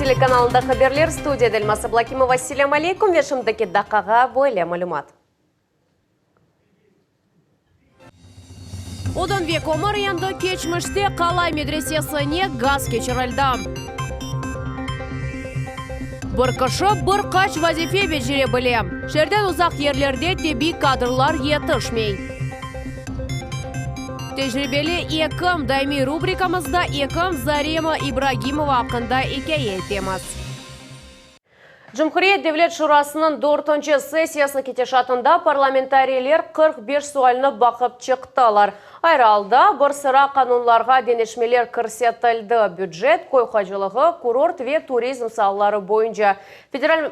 телеканалында хабарлар студия Эльмаса Блакимова. Ассаляму алейкум. Вешімдікі дақаға бойле мәлумат. Одан век омыр енді кечміште қалай медресесіне газ кечірілді. Бір кышы, бір қач вазифе бежіре білем. Шерден ұзақ ерлерде теби кадрлар етішмей. Тежірибелі екім дайми рубрикамызда екім Зарема Ибрагимова ақында екей етеміз. Cumhuriyet Devlet Şurasının 4. sessiyası ketişatında parlamentariler 45 sualını bakıp çıktılar. Ayralda bir sıra kanunlarga denişmeler kırsetildi. Büdjet, koyuculuğu, kurort ve turizm salları boyunca federal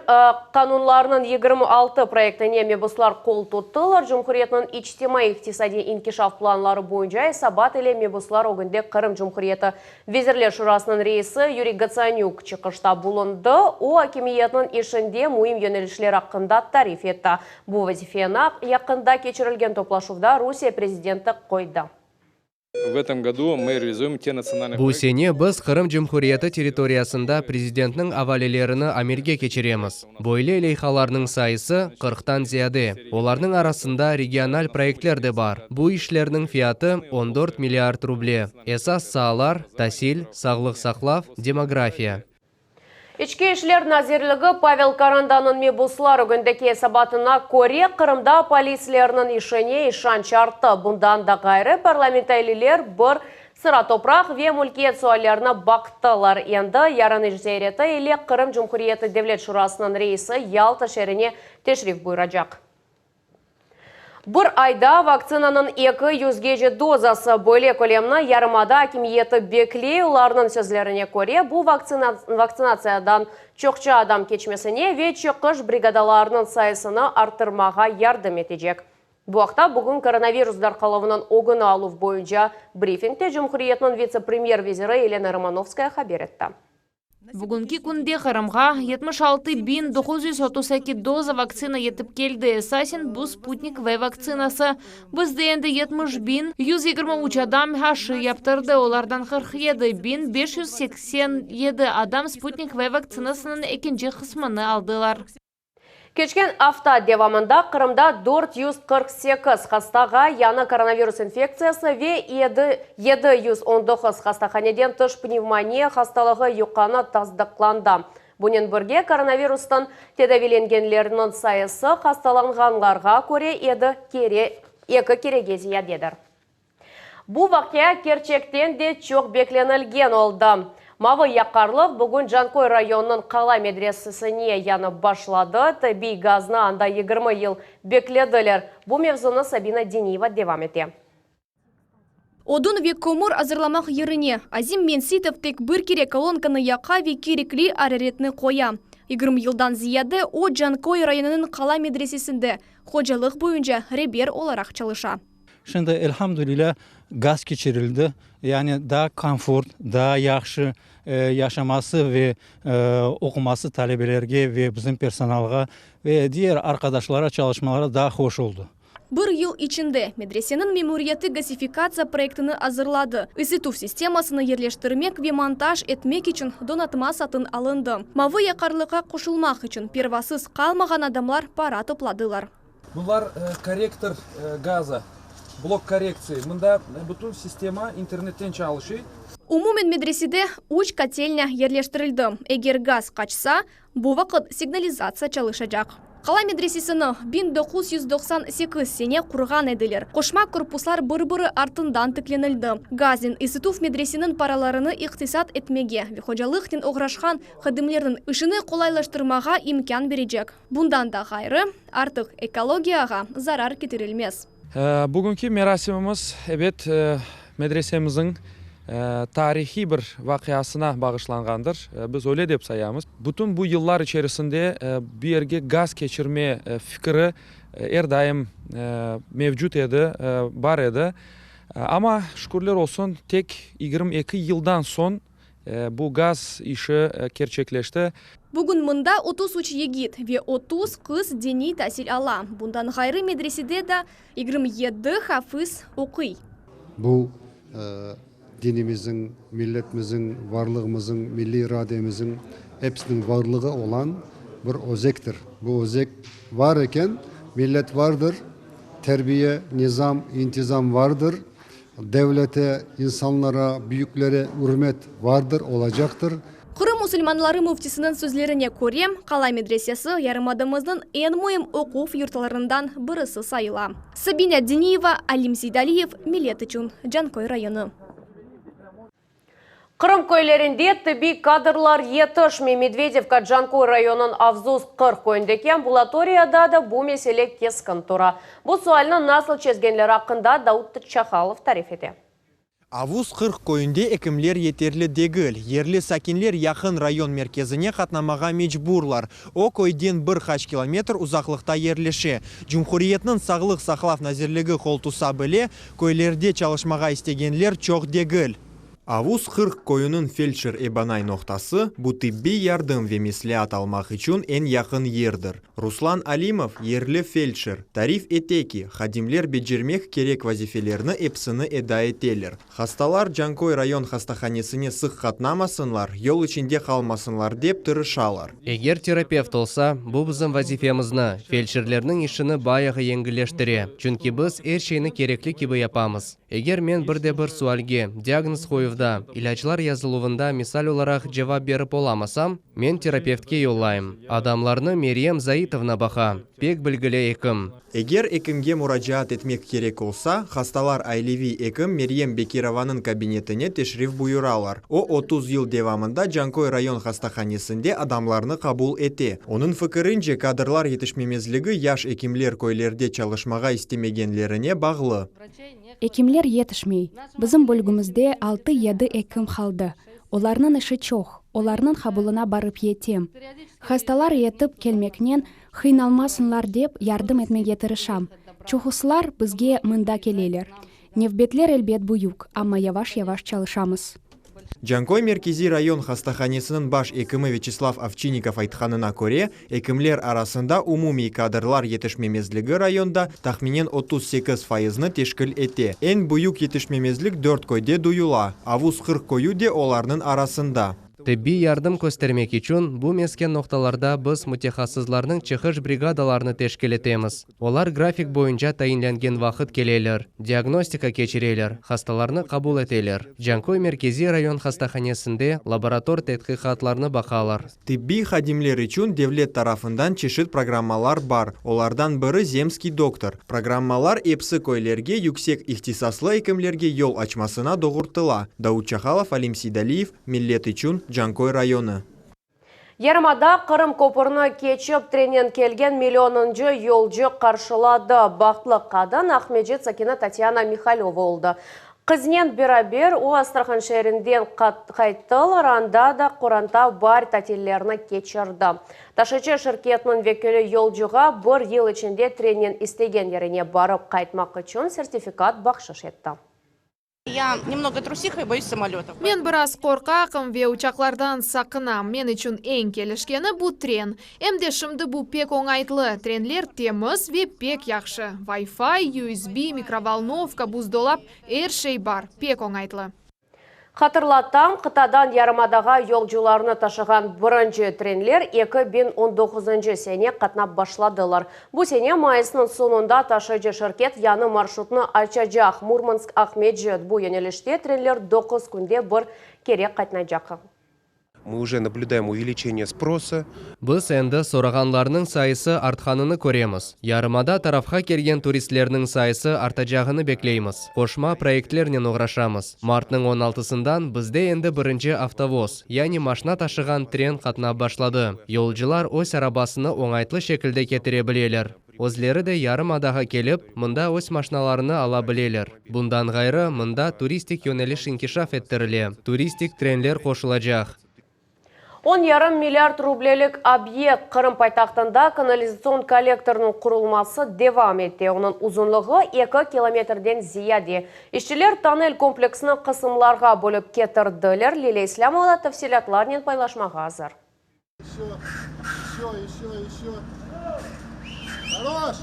kanunlarının 26 proyektine mebuslar kol tuttular. Cumhuriyet'in içtimai iktisadi inkişaf planları boyunca sabat ile mebuslar o günde Kırım Cumhuriyeti Vezirler Şurasının reisi Yuri Gatsanyuk çıkışta bulundu. O hakimiyetin işinde muhim yönelişler hakkında tarif etti. Bu vazifeni yakında geçirilgen toplaşuvda Rusya prezidenti koydu. Bu sene biz Kırım Cumhuriyeti territoriyasında prezidentinin avalelerini amirge keçiremiz. Böyle leyhalarının sayısı 40'tan ziyade. Onların arasında regional proyektler de var. Bu işlerinin fiyatı 14 milyar ruble. Esas sahalar, tahsil, sağlık saqlav, demografiya. İçki İşler Nazirligi Pavel Karandan'ın mebuslar gündeki hesabatına Kore Kırım'da polislerinin işine işan çarptı. Bundan da gayrı parlamentariler bir sıra toprak ve mülkiyet suallarına baktılar. Endi yarın icreti ile Kırım Cumhuriyeti Devlet Şurasının reisi Yalta şehrine teşrif buyuracak. Bir ayda vaksinanın 200 dozası böyle kolemna yarımada hakimiyeti bekliyor. Ularının sözlerine göre bu vaksinatsiyadan çokça adam geçmesine ve çıkış brigadalarının sayısını artırmağa yardım edecek. Bu hafta bugün koronavirus darqalıvının oğunu alıv boyunca briefingde Cumhuriyetinin vice-premier veziri Elena Romanovskaya haber etti. Бүгінгі күнде Қырымға 76.932 доза вакцина етіп келді. Эсасин бұл Спутник В вакцинасы. Бізде енді 70.123 адам ашы яптырды. Олардан 47.587 адам Спутник В вакцинасының екінші қысманы алдылар. Keçken hafta devamında Kırım'da 448 hastaga yanı koronavirus infeksiyası ve 719 hastahaneden tış pnevmoniya hastalığı yuqanı tasdiqlandı. Bunun birge koronavirustan tedavilengenlerinin sayısı hastalanğanlarga göre iki kerege ziyadedir. Bu vakya gerçekten de çok beklenilgen oldu. Mavı yakarlık bugün Jankoy rayonunun Qala medresesine yanı başladı. Tabi gazını anda 20 yıl beklediler. Bu mevzunu Sabina Deniyeva devam etti. Odun ve komur hazırlamak yerine Azim Mensitov tek bir kere kolonkаны yaka ve gerekli araretini koya. 20 yıldan ziyade o Jankoy rayonunun Qala medresesinde hocalık boyunca reber olarak çalışa. Şimdi elhamdülillah gaz geçirildi. Yani daha konfor, daha yaxşı yaşaması ve okuması talebelerge ve bizim personalga ve diğer arkadaşlara çalışmalara daha hoş oldu. Bir yıl içinde medresenin memuriyeti gasifikasiya proyektini hazırladı. Isıtу sistemasını yerleştirmek ve montaj etmek için donatma satın alındı. Mavi yakarlığa koşulmak için pervasız kalmagan adamlar para topladılar. Bunlar korrektör gazı. Blok korreksiya. Bunda bütün sistema internetten çalışıyor. Umumen medresede 3 kotelnya yerleştirildi. Eğer gaz kaçsa bu vakit signalizasiya çalışacak. Qala medresesini 1998 sene kurgan edilir. Koşma korpuslar bir-biri артından tiklenildi. Gazin Isıtuf medresinin paralarını iktisat etmege ve hocalıkten uğraşan xadimlerin işini kolaylaştırmağa imkan verecek. Bundan da gayrı artık ekologiyaga zarar getirilmez. Bugünkü merasimimiz evet medresemizin tarihi bir vakıyasına bağışlangandır. Biz öyle deyip sayamız. Bütün bu yıllar içerisinde bir yerge gaz geçirme fikri her daim mevcut edi, var edi. Ama şükürler olsun tek 22 yıldan son bu gaz işi gerçekleşti. Bugün mında 33 yigit ve 30 kız dini tahsil ala. Bundan gayrı medresede de 27 hafız okuy. Bu dinimizin, milletimizin, varlığımızın, milli irademizin hepsinin varlığı olan bir özektir. Bu özek var iken millet vardır, terbiye, nizam, intizam vardır. Devlete, insanlara, büyüklere hürmet vardır, olacaktır. Kırım Müslümanları müftісinin sözlerine ko'ra, Qala medresesi yarımadamızın en mühim okuv yurtlarından birisi sayıla. Sabina Diniyeva, Alim Sidaliyev, Millet için Jankoy rayonu. Kırım köylerinde tıbbi kadrlar yetişmey. Medvedevka Jankoy rayonun Avzuz 40 köyündeki ambulatoriyada da bu mesele keskin tura. Bu sualını nasıl çözgenler hakkında Davut Çakhalov tarif edi. Avuz 40 köyünde ekimler yeterli değil. Yerli sakinler yakın rayon merkezine katnamağa mecburlar. O köyden bir kaç kilometr uzaklıkta yerleşi. Cumhuriyetinin sağlık saqlaf nazirligi koltusa bile köylerde çalışmağa istegenler çok değil. Avuz 40 köyünün felçer ebanay noktası bu tıbbi yardım ve mislihat almak için en yakın yerdir. Ruslan Alimov yerli felçer. Tarif etti ki, hadimler becermek gerek vazifelerini hepsini eda eteler. Hastalar Jankoy rayon hastahanesine sık katnamasınlar, yol içinde kalmasınlar dep tırışalar. Eğer terapevt olsa, bu bizim vazifemizni, felçerlerinin işini bayağı yengilleştire. Çünkü biz her şeyini gerekli gibi yapamız. Eğer men bir sualge, diagnoz koyuvda, ilaçlar yazıluvunda misal olarak cevap berip olamasam, men terapevtke yollayım. Adamlarını Meryem Zaitovna baxa, pek bilgili ekim. Eğer ekimge müracaat etmek gerek olsa, hastalar ailevi ekim Meryem Bekirovanın kabinetine teşrif buyuralar. O 30 yıl devamında Jankoy rayon hastahanesinde adamlarını kabul etti. Onun fikrince kadrlar yetişmemezliği yaş ekimler köylerde çalışmağa istemegenlerine bağlı. Ekimler yetişmey. Bizim bölgümüzde 6-7 ekim kaldı. Olarının işi çok. Olarının kabuluna barıp yetim. Hastalar yetip kelmeknen hıynalmasınlar dep yardım etmeye tırışam. Çoğuslar bizge mında keleler. Nevbetler elbet buyuk, ama yavaş çalışamız. Jankoy merkezi rayon hastahanesinin baş ekimi Vyacheslav Avchinikov aytkanına göre, ekimler arasında umumi kadrlar yetişmemezliği rayonda tahminen 38%'ını teşkil etti. En büyük yetişmemezlik 4 köyde duyula. Avuz 40 köyü de olarının arasında. Tıbbi yardım göstermek için bu mesken noktalarda biz mütehassıslarning çıkış brigadalarını teşkil etemiz. Olar grafik boyunca tayinlengen vakit keleler, diagnostika keçireler, hastalarını kabul eteler. Jankoy merkezi rayon hastahanesinde laborator tetqiqatlarını bakalar. Tıbbi hadimler için devlet tarafından çeşit programmalar var. Olardan biri zemski doktor. Programmalar hepsi köylerge yüksek ihtisaslı ekimlerge yol açmasına doğurttıla. Davut Çakhalov, Alim Sidaliyev, Millet için Jankoy rayonu. Yarımada Kırım köprünü keçip trenen kelgen milyonuncu yolcu karşıladı. Baktlı kadın Ahmedjit Sakina Tatyana Mikhailova oldu. Kıznen beraber o Astrakhan şehrinden kayttılar, anda da Kuranta bar tatillerini geçirdi. Taşıcı şirketinin vekili yolcuğa bir yıl içinde trenen istegen yerine barıp kaytmak için sertifikat bahşiş etti. Я немного трусиха и боюсь самолетов. Men biraz korkaqım ve uçaklardan sakınam. Men için en kelişkeni bu tren. Hem de şimdi bu pek oңайтlı. Trenler temiz ve pek yaxşı. Wi-Fi, USB, mikrovolnovka, buzdolap, her şey var. Pek oңайтlı. Hatırlatam, Kıtadan Yarımadağa yolcularını taşıgan birinci trenler 2019 sene katnap başladılar. Bu sene Mayıs'ın sonunda taşıcı şirket yanı marşrutunu açacak. Murmansk-Ahmedjit bu yönelişte trenler 9 günde bir kere katnayacak. Мы уже наблюдаем увеличение спроса. Biz endi so'raganlarning sayısı artganini ko'ramiz. Yarımada tarafga kelgan turistlarning sayısı artajagini beklaymiz. Qo'shma proyektlar bilan uğraşamiz. Martning 16-sindan bizda endi birinchi avtovoz, ya'ni mashina tashigan tren qatnab boshladi. Yo'lchilar o'z arabasini oңайтlı şekilde ketire bileler. O'zlari de Yarımadaga kelib, munda o'z mashinalarini ala bileler. Bundan g'ayri munda turistik yo'nalish inkishaf ettirildi. Turistik trenler qo'shilajak. 10,5 milyard rublelik obyekt Kırım paytaxtında kanalizasyon kollektorunun kurulması devam etti. Onun uzunluğu 2 kilometrden ziyade. İşçiler tonel kompleksini kısımlarga bölüp ketirdiler. Lile İslamovla tafsilatlarla paylaşmağa hazır. Еще. Хорош!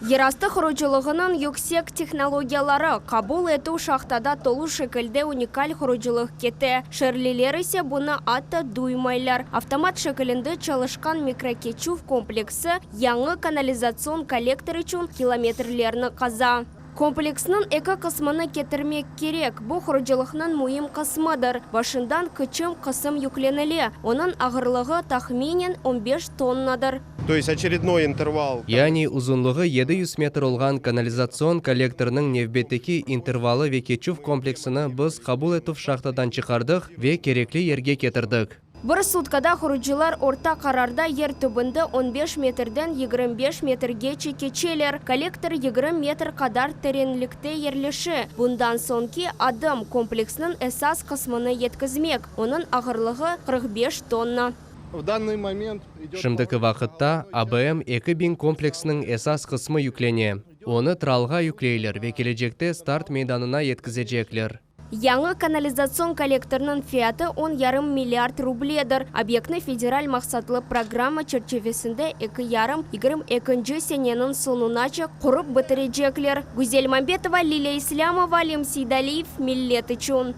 Ерасты құрылжылығының yüksek технологиялары қабыл ету шахтада толу шекілде уникаль құрылжылық кетті. Шерлилер ise бұны атты дуймайлар. Автомат шекілінде çalışkan микрокечув комплексі яңы канализацион коллектор үшін километрлеріні қаза. Комплексның екі қысмыны кетірмек керек. Бұл құрылжылықның мұйым қысмыдыр. Башындан күчім қысым юкленілі. Оның ағырлығы тахминен 15 тоннадыр. То есть очередной интервал. Яғни ұзынлығы 700 метр олған канализацион коллекторның невбеттеки интервалы ве кечув комплексіні біз қабыл ету шахтадан чықардық ве керекли ерге кетірдік. Бір суткада құрылжылар орта қарарда ер түбінді 15 метрден 25 метрге кечелер. Коллектор 20 метр қадар теренлікте ерлеші. Бұндан сонки адым комплексінің әсас қысмыны еткізмек. Оның ағырлығы 45 тонна. В данный момент Шымдықы вақытта АБМ 2000 комплексінің әсас қысмы юклене. Оны тралға юклейлер ве келечекте старт мейданына еткізежеклер. Яңы канализацион коллекторның фияты 10,5 миллиард рубледір. Объектны федераль мақсатлы программа черчевесінде 2,5-22 сененің сонунача құрып бітірежеклер. Гүзел Мамбетова, Лилия Ислямова, Алим Сейдалиев, Миллет үшін.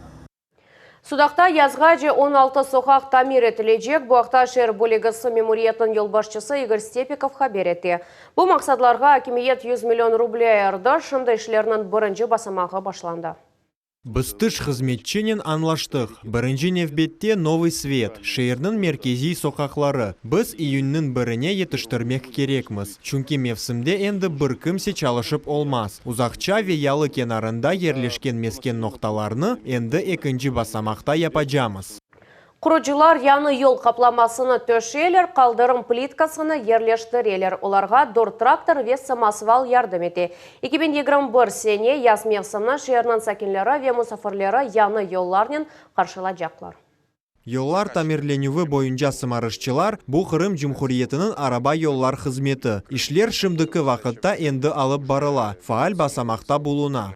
Судақта язға же 16 соқақ тамир етілежек, бұақта шер бөлігісі мемориетінің елбашчысы Игорь Степиков хабер етті. Бұл мақсатларға акимиет 100 миллион рублей әрді, шынды ішлерінің бірінші басамағы башланды. Біз тыш қызметченен анлаштық. Бірінші невбетте новый свет, шейірнің меркези соқақлары. Біз июннің біріне етіштірмек керекміз. Чүнки мевсімде енді бір кімсе чалышып олмаз. Ұзақча веялы кенарында ерлешкен мескен ноқталарны енді екінші басамақта япажамыз. Құрылжылар яны yol қапламасыны төшелер, қалдырым плиткасыны ерлештірелер. Оларға дор трактор ве самосвал ярдым еті. 2021 сене яз мевсімні шерінің сәкінлері ве мұсафырлері яны yollarнен қаршылажақлар. Yollar tamirlenüvü boyunca сымарышчылар bu Kırım Cumhuriyeti'nin araba yollar hizmeti. İşler şimdiki vakitte endi alıp barıla, faal basamakta buluna.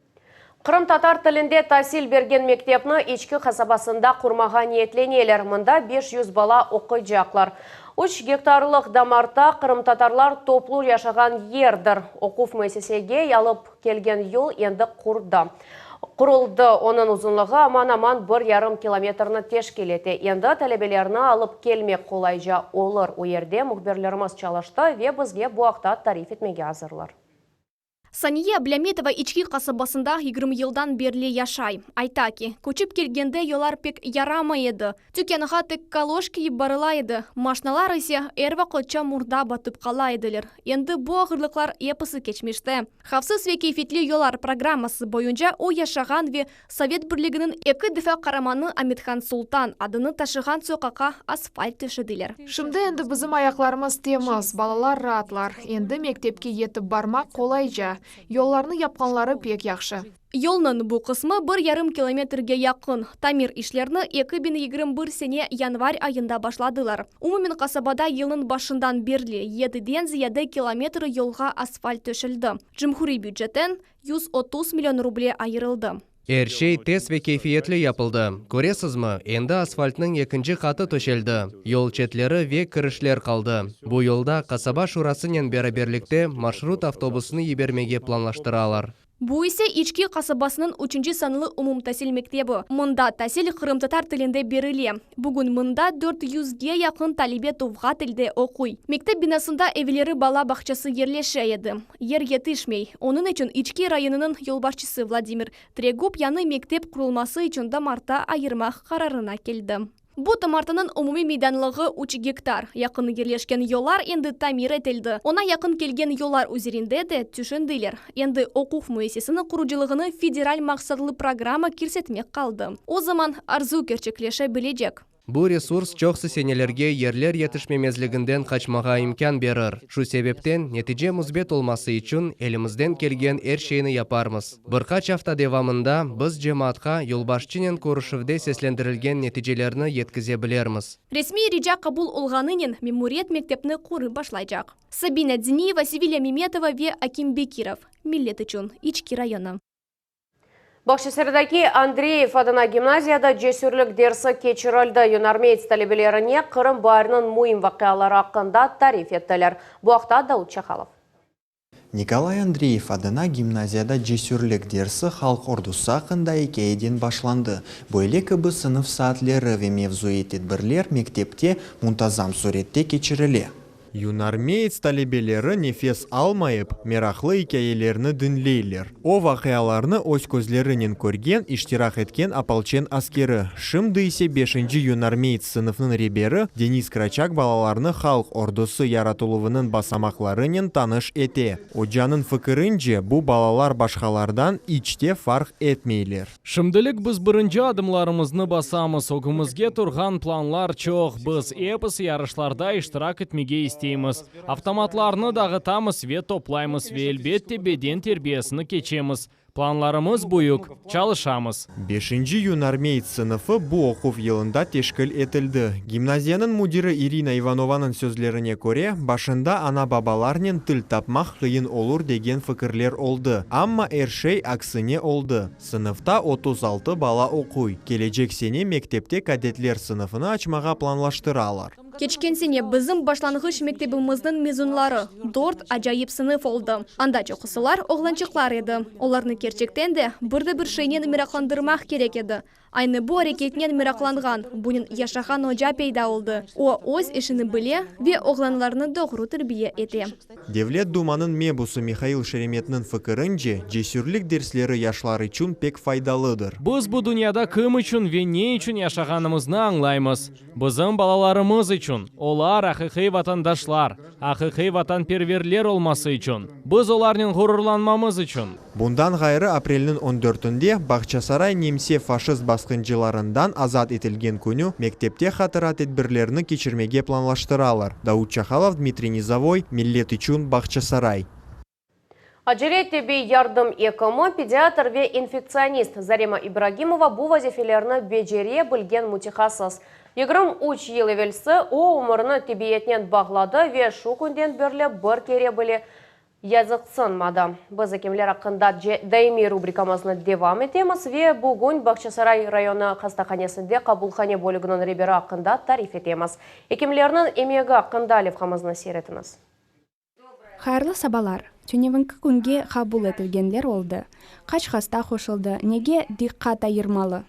Қырым татар тілінде тәсіл берген мектепні ичкі қасабасында құрмаға ниетленелер. Мұнда 500 бала оқыйжақлар. 3 гектарлық дамарта Қырым татарлар топлу яшаған ердір. Оқуф мәсесеге алып келген yol енді құрылды. Оның ұзынлығы аман-аман 1,5 километрні тешкелеті. Енді тәлебелеріні алып келмек қолайжа олыр. Уерде мұхберлеріміз чалышты ве бізге бұақта тариф етмеге азырлар. Сания Блямитова ички қасабасында 20 елдан берлі яшай. Айтаки, көчіп келгенде елар пек ярамайды. Түкеніға тек калошки барылайды. Машналар есе әрва қотча мұрда батып қалайдылер. Енді бұ ағырлықлар епісі кечмешті. Хавсыз ве кейфетлі елар программасы бойынша о яшаған ве Совет бірлігінің екі дефа қараманы Амитхан Султан адыны ташыған соқақа асфальт түшіділер. Шымды енді бізім аяқларымыз теміз, балалар ратлар. Енді мектепке етіп бармақ қолайжа. Yollarını yapqanları pek yaxşı. Yolның bu қысмы 1,5 километрге яқын. Тамир ишлерні 2021 сене январь айында башладылар. Умумен қасабада елінің башындан берлі 7-ден зияды километр yolға асфальт төшілді. Cumhuri бюджеттен 130 миллион рубле айырылды. Әршей тез ве кейфиетлі yapıldı. Көресізмі, енді асфальтның екінші қаты төшелді. Yol четлері ве кірішлер қалды. Бұл yolда қасаба шурасымен бәрі-берлікте маршрут автобусыны ебермеге планлаштыралар. Бұл есе ички қасабасының 3 санылы умум тәсіл мектебі. Мұнда тәсіл Қырым татар тілінде беріле. Бүгін мұнда 400-ге яқын талибе тұвға тілде оқуй. Мектеп бинасында әвелері бала бақчасы ерлеше еді. Ер етішмей. Оның үшін ички районының yolбашчысы Владимир Трегуб яны мектеп құрылмасы үшін марта айырмақ қарарына келді. Бұл тамартының умуми мейданлығы 3 гектар. Яқын ерлешкен yollar енді тамир етілді. Она яқын келген yollar өзерінде де түшінділер. Енді оқуқ мүесесінің құруджилығыны федераль мақсатлы программа керсетмек қалды. О zaman арзу керчеклеше білежек. Бұл ресурс чоқсы сенелерге ерлер етішмемезлігінден қачмаға имкан берір. Шу себептен нетиже мұзбет олмасы үшін елімізден келген әршейіні япармыз. Бірқач афта девамында біз жематқа yolбашчынен көрішівде сеслендірілген нетижелеріні еткізе білерміз. Ресми рижа қабул олғанынен мемориет мектепні құры башлайжақ. Сабина Дзинеева, Севиля Миметова ве Аким Бекиров. Миллет үшін ички районы. Бақшысырдаки Андреев адына гимназияда жесүрлік дерсі кечірілді. Юнармейц талебелеріне Қырым барының мұйым вақиялары ақында тариф еттілер. Бұақта Дауд Чахалов. Николай Андреев адына гимназияда жесүрлік дерсі халық ордусы ақында екейден башланды. Бөйле кібі сынып саатлері ве мевзу ететбірлер мектепте мұнтазам суретте кечіріле. Юнармеец талебелері нефес алмайып, мерақлы икәйелеріні дінлейлер. О вақияларны өз көзлерінен көрген, иштирақ еткен апалчен аскері. Шымды есе 5-ші юнармеец сыныфның ребері Денис Крачак балаларны халық ордусы яратылуының басамақларының таныш ете. Оджанын фікірінже, бұл балалар башқалардан ичте фарқ етмейлер. Шымдылік біз бірінші адымларымызны басамыз, огымызге тұрған планлар чоқ, біз эпос ярышларда иштирак етмеге автоматларны дағытамыз ве топлаймыз ве әлбетте беден тербиесіні кечеміз. Планларымыз бұйық, чалышамыз. 5-ші юнармеец сыныфы бұл оқув елында тешкіл етілді. Гимназияның мудирі Ирина Иванованың сөзлеріне көре, башында ана бабаларнен тіл тапмақ қиын олур деген фікірлер олды. Амма әршей аксыне олды. Сыныфта 36 бала оқуй. Келечек сене мектепте кадетлер сыныфыны ачмаға планлаштыралар. Кечкен сене біздің башланғыш мектебіміздің мезунлары дорт ажайып сыныф олды. Анда жоқысылар оғланчықлар еді. Оларны керчектен де бірді-бір шейнен мирақландырмақ керек еді. Айны бұл әрекетінен мирақланған, бұнын яшахан ожа пейда олды. О өз ішіні біле ве оғланларны доғыру тірбие ете. Девлет Думаның мебусы Михаил Шереметнің фікірінже, жесүрлік дерслері яшлар үшін пек файдалыдыр. Біз бұл дүнияда кім үшін ве не үшін яшағанымызны аңлаймыз. Біздің балаларымыз үшін, олар ақиқи ватандашлар, ақиқи ватан перверлер олмасы үшін. Біз оларның ғұрурланмамыз үшін. Bundan gayrı aprelin 14-інде Бақчасарай немсе фашист басқынчыларından азат етілген күні мектепте хатырат етбірлеріні кечірмеге планлаштыралар. Дауд Чахалов, Дмитрий Низовой, Миллет үшін Бақчасарай. Аджеле тебе ярдым экомы, педиатр ве инфекционист Зарема Ибрагимова bu вазифелерні бежере білген мутихасыз. Егрім уч елі велсі, о умырны тебиетнен бағлады ве шу күнден бірлі бір кере білі язықсын мадам. Біз екемлер ақында даими рубрикамызны девам етеміз ве бүгін Бақчасарай районы қастақанесінде қабылхане бөлігінің ребері ақында тариф етеміз. Екемлерінің емегі ақында левхамызны серетіңіз. Хайырлы сабалар, түневінкі күнге қабыл етілгенлер олды. Қач хаста қошылды, неге диққат айырмалы?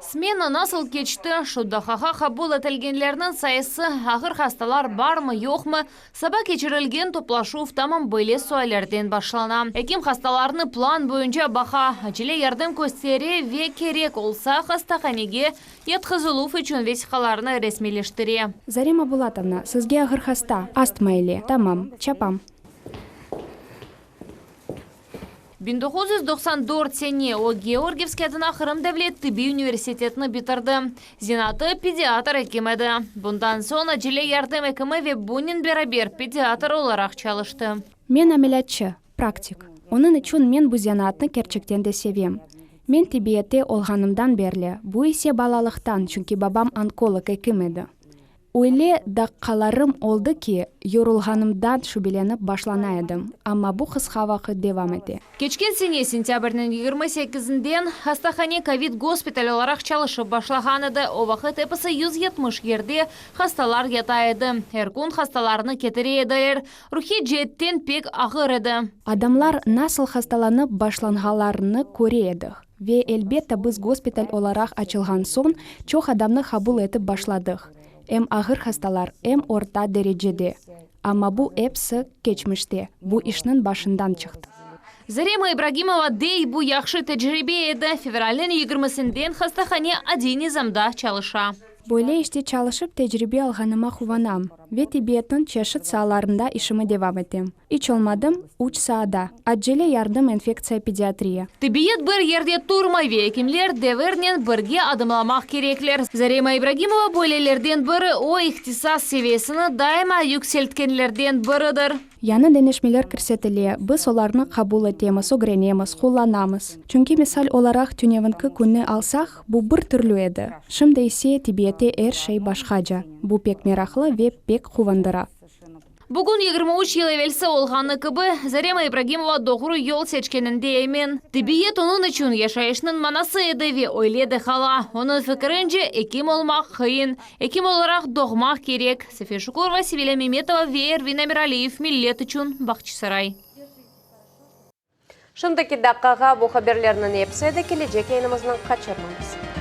Смена насыл кечті, шуддахаға қабыл етілгенлерінің сайысы ағыр хасталар бармы, жоқмы, саба кечірілген топлашув тамам бөле суайлерден башлана. Эким хасталарны план бойынша баха, ачеле ярдым көстері ве керек олса хастаханеге етқызылуф үшін весіқаларны ресмелештіре. Зарема Булатовна, сізге ағыр хаста, астма еле, тамам, чапам. 1994 сене о Георгиевский адына Қырым Дәвлет тиби университетіні бітірді. Зинаты педиатр екемеді. Бұндан соң жиле ярдым екімі ве бұнын берабер педиатр оларақ чалышты. Мен әмелятчы, практик. Оның үшін мен бұл зинатны керчіктен де севем. Мен тибиетте олғанымдан берлі. Бұл есе балалықтан, чүнки бабам онколог екемеді. Ойле даққаларым олды ки, yorulғанымдан шүбеленіп башлана едім, амма бұл қысқа вақыт девам ете. Кечкен сене сентябрьнің 28-ден хастахане ковид госпиталь оларақ чалышып башлаған еді. О вақыт эпісі 170 ерде хасталар ятайды. Әркун хасталарыны кетіре еділер. Рухи жеттен пек ағыр еді. Адамлар насыл хасталанып башланғаларыны көре едік. Ве әлбетті біз госпиталь оларақ ачылған соң, чоқ адамны қабыл етіп башладық. Эм ағыр хасталар, эм орта дәрежеде. Амма бұл эпсі кечміште, бұл ішнің башындан чықты. Зарема Ибрагимова дей бұл яқшы тәжірибе еді. Февралін 20-сінден хастахане один низамда чалыша. Бойле іште чалышып тәжірибе алғаныма хуванам. Ве тибетнің чешіт сааларында ішімі девам етем. Ич олмадым, уч саада. Аджеле ярдым инфекция педиатрия. Тибет бір ерде турмай ве екімлер девернен бірге адымламақ кереклер. Зарема Ибрагимова бойлелерден бірі о ихтисас севесіні дайма юкселткенлерден бірідір. Яны денешмелер кірсетіле, біз оларны қабул етеміз, огренеміз, қоланамыз. Чүнки мисал оларақ түневінкі күнні алсақ, бұл бір түрлі еді. Шымда есе тибетте әр шей башқаджа. Бұл пек мерақлы ве пек хувандыра. Бүгін 23 ел евелсі олғаны кібі Зарема Ибрагимова доғыру ел сечкенінде емен. Тибиет оның үшін яшайышның манасы еді ве ойледі қала. Оның фікірінже екім олмақ қиын, екім оларақ доғмақ керек. Сефе Шукурова, Севиля Меметова, Вер, Винамир Алиев, Миллет үшін Бақчасарай. Шындaki даққаға бұл хаберлерінің епседі келecek yayınımızның kaçırmanız.